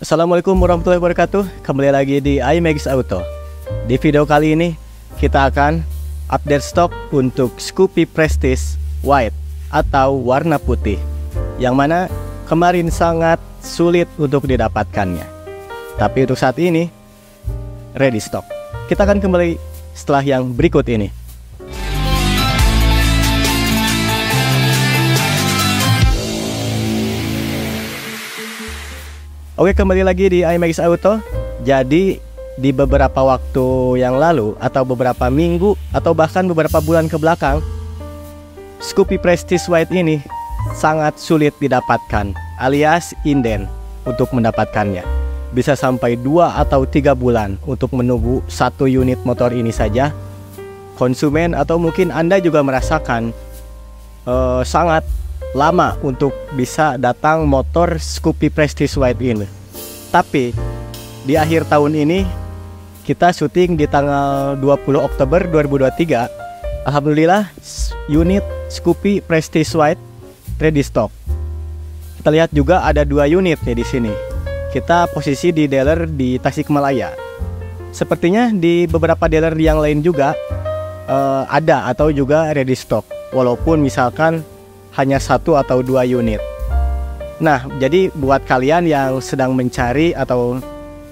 Assalamualaikum warahmatullahi wabarakatuh. Kembali lagi di iMax Auto. Di video kali ini kita akan update stok untuk Scoopy Prestige White atau warna putih, yang mana kemarin sangat sulit untuk didapatkannya. Tapi untuk saat ini ready stock. Kita akan kembali setelah yang berikut ini. Oke, kembali lagi di iMax Auto. Jadi di beberapa waktu yang lalu, atau beberapa minggu, atau bahkan beberapa bulan ke belakang, Scoopy Prestige White ini sangat sulit didapatkan, alias inden untuk mendapatkannya. Bisa sampai 2 atau 3 bulan untuk menunggu satu unit motor ini saja. Konsumen atau mungkin Anda juga merasakan sangat lama untuk bisa datang motor Scoopy Prestige White ini. Tapi di akhir tahun ini kita syuting di tanggal 20 Oktober 2023. Alhamdulillah unit Scoopy Prestige White ready stock. Kita lihat juga ada 2 unit nih di sini. Kita posisi di dealer di Tasikmalaya. Sepertinya di beberapa dealer yang lain juga ada atau juga ready stock, walaupun misalkan hanya 1 atau 2 unit. Nah, jadi buat kalian yang sedang mencari atau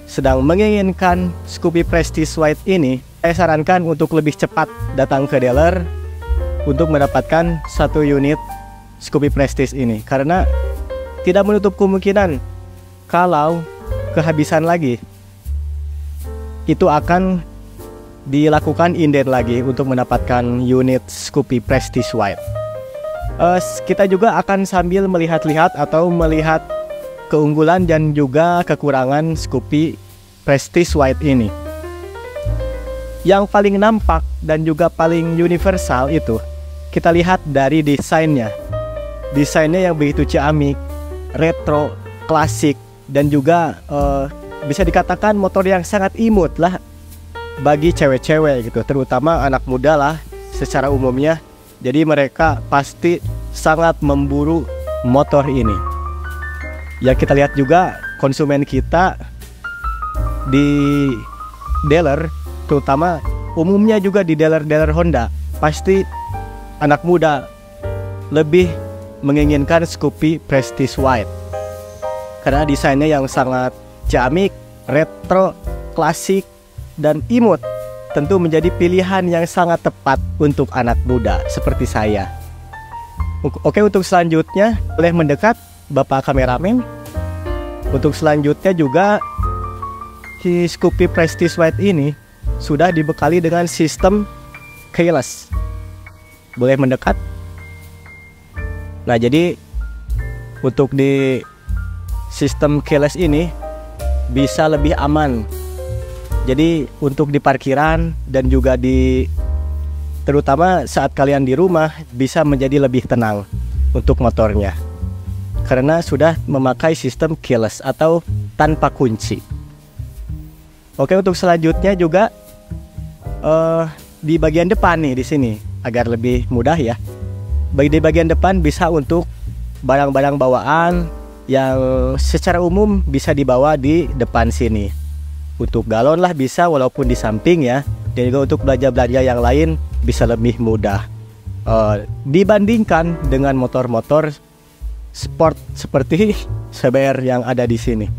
sedang menginginkan Scoopy Prestige White ini, saya sarankan untuk lebih cepat datang ke dealer untuk mendapatkan 1 unit Scoopy Prestige ini, karena tidak menutup kemungkinan kalau kehabisan lagi, itu akan dilakukan inden lagi untuk mendapatkan unit Scoopy Prestige White. Kita juga akan sambil melihat-lihat atau melihat keunggulan dan juga kekurangan Scoopy Prestige White ini. Yang paling nampak dan juga paling universal itu kita lihat dari desainnya. Desainnya yang begitu ciamik, retro, klasik, dan juga bisa dikatakan motor yang sangat imut lah bagi cewek-cewek gitu, terutama anak muda lah secara umumnya. Jadi mereka pasti sangat memburu motor ini. Yang kita lihat juga konsumen kita di dealer, terutama umumnya juga di dealer-dealer Honda, pasti anak muda lebih menginginkan Scoopy Prestige White karena desainnya yang sangat ciamik, retro, klasik, dan imut. Tentu menjadi pilihan yang sangat tepat untuk anak muda seperti saya. Oke, untuk selanjutnya boleh mendekat Bapak kameramen. Untuk selanjutnya juga si Scoopy Prestige White ini sudah dibekali dengan sistem keyless. Boleh mendekat. Nah, jadi untuk di sistem keyless ini bisa lebih aman. Jadi untuk di parkiran dan juga terutama saat kalian di rumah bisa menjadi lebih tenang untuk motornya, karena sudah memakai sistem keyless atau tanpa kunci. Oke, untuk selanjutnya juga di bagian depan nih di sini agar lebih mudah ya. Di bagian depan bisa untuk barang-barang bawaan yang secara umum bisa dibawa di depan sini. Untuk galon lah bisa, walaupun di samping ya. Dan juga untuk belanja-belanja yang lain bisa lebih mudah dibandingkan dengan motor-motor sport seperti CBR yang ada di sini.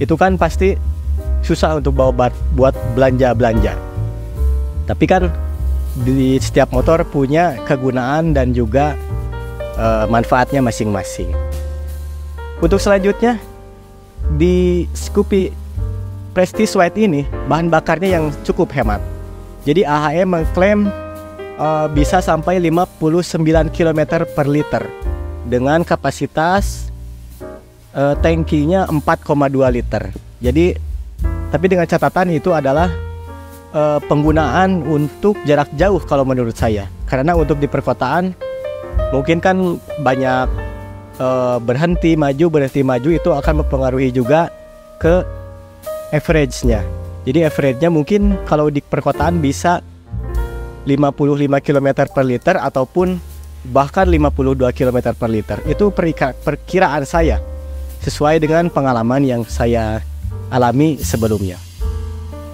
Itu kan pasti susah untuk bawa buat belanja-belanja. Tapi kan di setiap motor punya kegunaan dan juga manfaatnya masing-masing. Untuk selanjutnya di Scoopy Prestige White ini bahan bakarnya yang cukup hemat. Jadi AHE mengklaim bisa sampai 59 km per liter dengan kapasitas tangkinya 4,2 liter. Jadi tapi dengan catatan itu adalah penggunaan untuk jarak jauh kalau menurut saya. Karena untuk di perkotaan mungkin kan banyak berhenti maju itu akan mempengaruhi juga ke average-nya. Jadi average-nya mungkin kalau di perkotaan bisa 55 km per liter ataupun bahkan 52 km per liter. Itu perkiraan saya. sesuai dengan pengalaman yang saya alami sebelumnya.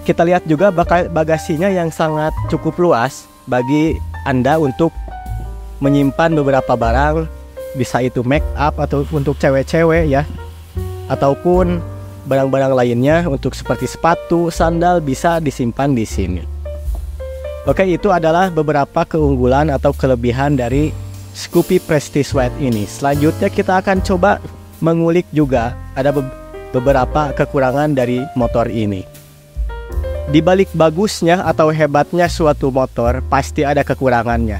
Kita lihat juga bagasinya yang sangat cukup luas bagi Anda untuk menyimpan beberapa barang, bisa itu make up atau untuk cewek-cewek ya, ataupun barang-barang lainnya untuk seperti sepatu, sandal bisa disimpan di sini. Oke, itu adalah beberapa keunggulan atau kelebihan dari Scoopy Prestige White ini. Selanjutnya kita akan coba mengulik juga ada beberapa kekurangan dari motor ini. Di balik bagusnya atau hebatnya suatu motor pasti ada kekurangannya.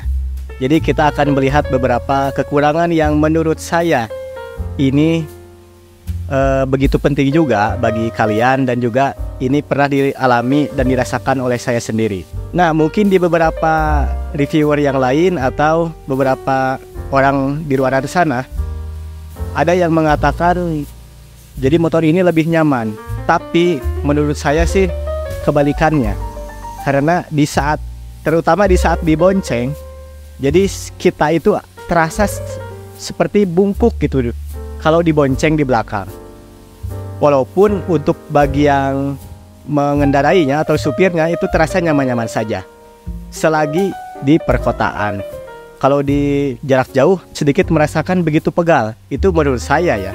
Jadi kita akan melihat beberapa kekurangan yang menurut saya ini begitu penting juga bagi kalian, dan juga ini pernah dialami dan dirasakan oleh saya sendiri. Nah, mungkin di beberapa reviewer yang lain atau beberapa orang di luar sana ada yang mengatakan jadi motor ini lebih nyaman. Tapi menurut saya sih kebalikannya. Karena terutama di saat dibonceng, jadi kita itu terasa seperti bungkuk gitu kalau dibonceng di belakang. Walaupun untuk bagi yang mengendarainya atau supirnya itu terasa nyaman-nyaman saja selagi di perkotaan. Kalau di jarak jauh sedikit merasakan begitu pegal. Itu menurut saya ya.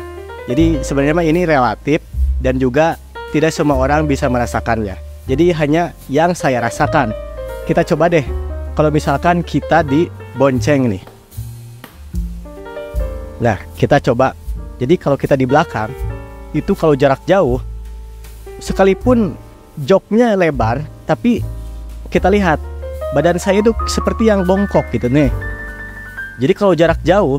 Jadi sebenarnya ini relatif dan juga tidak semua orang bisa merasakannya. Jadi hanya yang saya rasakan. Kita coba deh kalau misalkan kita dibonceng nih. Nah, kita coba. Jadi kalau kita di belakang itu kalau jarak jauh, sekalipun joknya lebar, tapi kita lihat badan saya itu seperti yang bongkok gitu nih. Jadi kalau jarak jauh,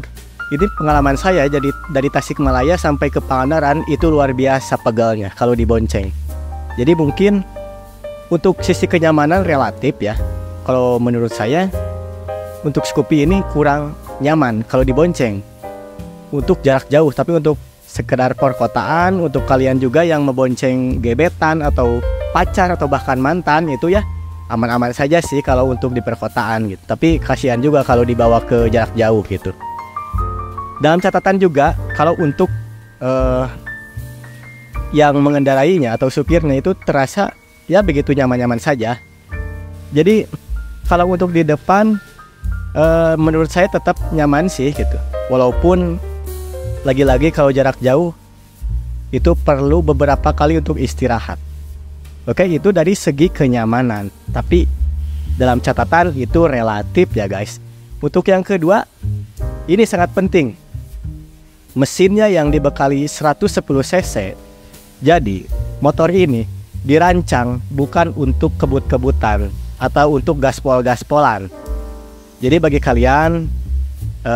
ini pengalaman saya jadi dari Tasikmalaya sampai ke Pangandaran itu luar biasa pegalnya kalau dibonceng. Jadi mungkin untuk sisi kenyamanan relatif ya, kalau menurut saya untuk Scoopy ini kurang nyaman kalau dibonceng untuk jarak jauh. Tapi untuk sekedar perkotaan, untuk kalian juga yang membonceng gebetan atau pacar atau bahkan mantan, itu ya aman-aman saja sih kalau untuk di perkotaan gitu. Tapi kasihan juga kalau dibawa ke jarak jauh gitu. Dalam catatan juga kalau untuk yang mengendarainya atau supirnya itu terasa ya begitu nyaman-nyaman saja. Jadi kalau untuk di depan menurut saya tetap nyaman sih gitu. Walaupun lagi-lagi kalau jarak jauh itu perlu beberapa kali untuk istirahat. Oke, itu dari segi kenyamanan. Tapi dalam catatan itu relatif ya guys. Untuk yang kedua, ini sangat penting. Mesinnya yang dibekali 110 cc. Jadi motor ini dirancang bukan untuk kebut-kebutan atau untuk gaspol-gaspolan. Jadi bagi kalian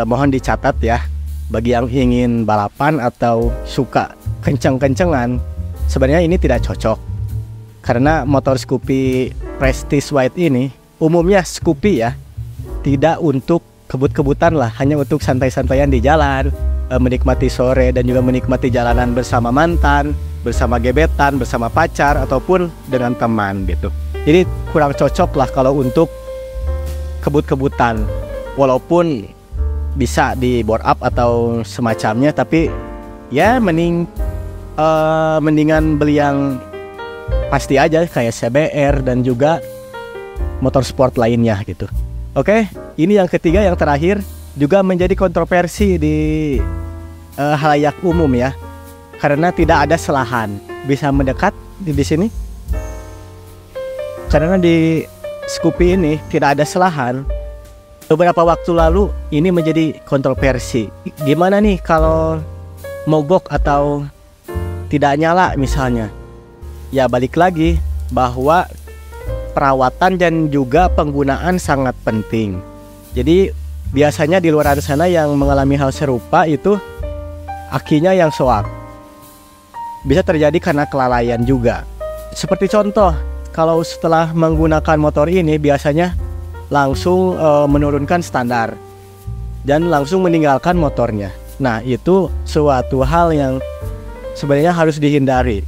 mohon dicatat ya, bagi yang ingin balapan atau suka kenceng-kencengan, sebenarnya ini tidak cocok. Karena motor Scoopy Prestige White ini umumnya Scoopy ya, tidak untuk kebut-kebutan lah, hanya untuk santai-santaian di jalan, menikmati sore dan juga menikmati jalanan bersama mantan, bersama gebetan, bersama pacar ataupun dengan teman gitu. Jadi kurang cocok lah kalau untuk kebut-kebutan. Walaupun bisa di board up atau semacamnya, tapi ya mendingan beli yang pasti aja kayak CBR dan juga motorsport lainnya gitu. Oke, ini yang ketiga, yang terakhir juga menjadi kontroversi di halayak umum ya, karena tidak ada selahan. Bisa mendekat di sini. Karena di Scoopy ini tidak ada selahan. Beberapa waktu lalu ini menjadi kontroversi. Gimana nih kalau mogok atau tidak nyala misalnya? Ya balik lagi bahwa perawatan dan juga penggunaan sangat penting. Jadi biasanya di luar sana yang mengalami hal serupa itu akinya yang soak. Bisa terjadi karena kelalaian juga. Seperti contoh, kalau setelah menggunakan motor ini biasanya langsung menurunkan standar dan langsung meninggalkan motornya. Nah, itu suatu hal yang sebenarnya harus dihindari.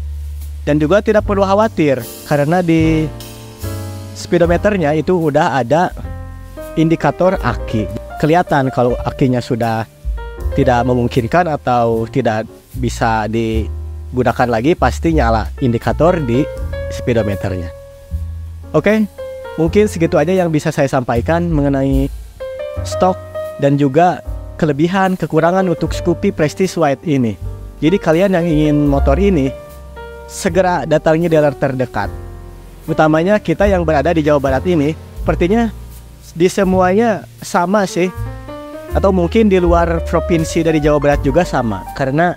Dan juga tidak perlu khawatir karena di speedometernya itu udah ada indikator aki. Kelihatan kalau akinya sudah tidak memungkinkan atau tidak bisa digunakan lagi, pasti nyala indikator di speedometernya. Oke, mungkin segitu aja yang bisa saya sampaikan mengenai stok dan juga kelebihan kekurangan untuk Scoopy Prestige White ini. Jadi kalian yang ingin motor ini, segera datangi dealer terdekat. Utamanya kita yang berada di Jawa Barat ini, sepertinya di semuanya sama sih. Atau mungkin di luar provinsi dari Jawa Barat juga sama. Karena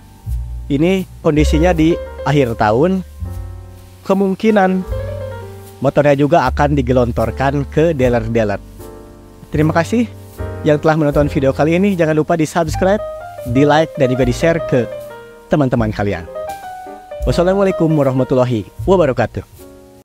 ini kondisinya di akhir tahun, kemungkinan motornya juga akan digelontorkan ke dealer-dealer. Terima kasih yang telah menonton video kali ini. Jangan lupa di subscribe, di like, dan juga di share ke teman-teman kalian. Wassalamualaikum warahmatullahi wabarakatuh.